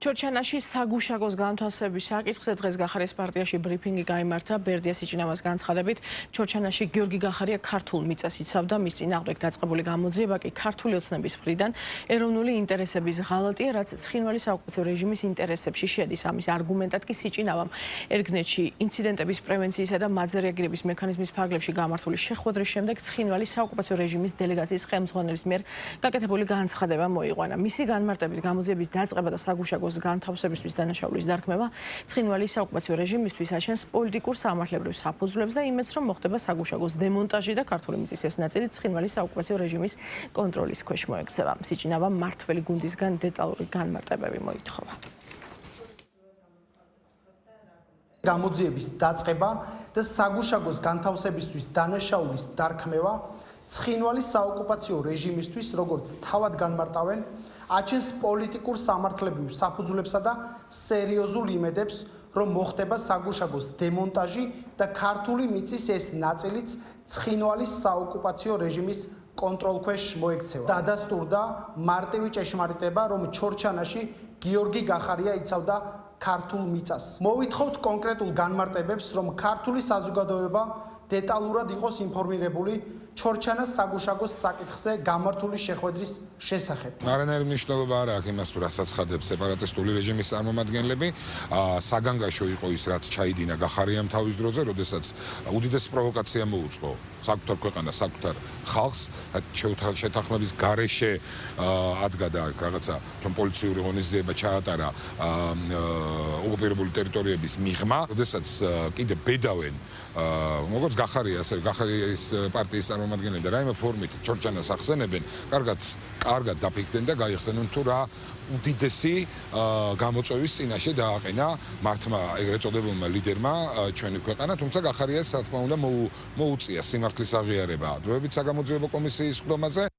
ჩორჩანაში საგუშაგოს განთავსების საკითხზე დღეს გახარიას პარტიაში ბრიფინგი გაიმართა. ბერდია სიჭინავას განცხადებით, ჩორჩანაში გიორგი გახარია ქართულ მიწას იცავდა, მის წინააღმდეგ დაწყებული გამოძიება კი ქართული ოცნების მხრიდან ეროვნული ინტერესების ღალატია, რაც ცხინვალის საოკუპაციო რეჟიმის ინტერესებში შედის. ამის არგუმენტად კი სიჭინავამ ერგნეთში ინციდენტების პრევენციისა და მათზე რეაგირების მექანიზმის ფარგლებში გამართული შეხვედრის შემდეგ ცხინვალის საოკუპაციო რეჟიმის დელეგაციის ხელმძღვანელის მიერ გაკეთებული განცხადება მოიყვანა. მისი განმარტებით გამოძიების დაწყება და საგუშაგოს განთავსებისთვის დანაშაულის დარქმევა ცხინვალის საოკუპაციო რეჟიმისთვის აშენს პოლიტიკურ სამართლებრივ საფუძვლებს და იმედს, რომ მოხდება საგუშაგოს დემონტაჟი და ქართული მიწის ეს ნაწილი ცხინვალის საოკუპაციო რეჟიმის კონტროლის ქვეშ მოექცევა. სიჭინავამ მმართველი გუნდისგან დეტალური განმარტებები მოითხოვა. გამოძიების დაწყება და საგუშაგოს განთავსებისთვის დანაშაულის დარქმევა ცხინვალის საოკუპაციო რეჟიმისთვის, როგორც თავად განმარტავენ, აჩენს პოლიტიკურ სამართლებრივ საფუძვლებსა და სერიოზულ იმედებს, რომ მოხდება საგუშაგოს დემონტაჟი და ქართული მიწის ეს ნაწილიც ცხინვალის საოკუპაციო რეჟიმის კონტროლქვეშ მოექცევა. დადასტურდა მარტივი ჭეშმარიტება, რომ ჩორჩანაში გიორგი გახარია იცავდა ქართულ მიწას. მოვითხოვთ კონკრეტულ განმარტებებს, რომ ქართული საზოგადოება დეტალურად იყოს ინფორმირებული ჩორჩანას საგუშაგოს საკითხზე გამართული შეხვედრის შესახებ. არანაირი მნიშვნელობა არ აქვს იმას, თუ რასაც ხადებს სეპარატისტული რეჟიმის წარმომადგენლები. საგანგაშო იყო ის, რაც ჩაიდინა გახარიამ თავის დროზე, როდესაც უდიდესი პროვოკაცია მოუწყო საკუთარ ქვეყანას, საკუთარ ხალხს, შეთანხმების გარეშე ადგა და რაღაცა თვითონ პოლიციური ღონისძიება ჩაატარა ოკუპირებული ტერიტორიების მიღმა, როდესაც კიდე ბედავენ როგორც გახარია, ასევე გახარიის პარტიის წარმომადგენლები და რაიმე ფორმით ჩორჩანას ახსენებენ, კარგად დაფიქრდნენ და გაიხსენენ თუ რა უდიდესი გამოწვევის წინაშე დააყენა მართმა ეგრეთ წოდებულმა ლიდერმა ჩვენი ქვეყანა, თუმცა გახარიას რა თქმა უნდა მოუწია სიმართლის აღიარება დროებით საგამოძიებო კომისიის სხდომაზე.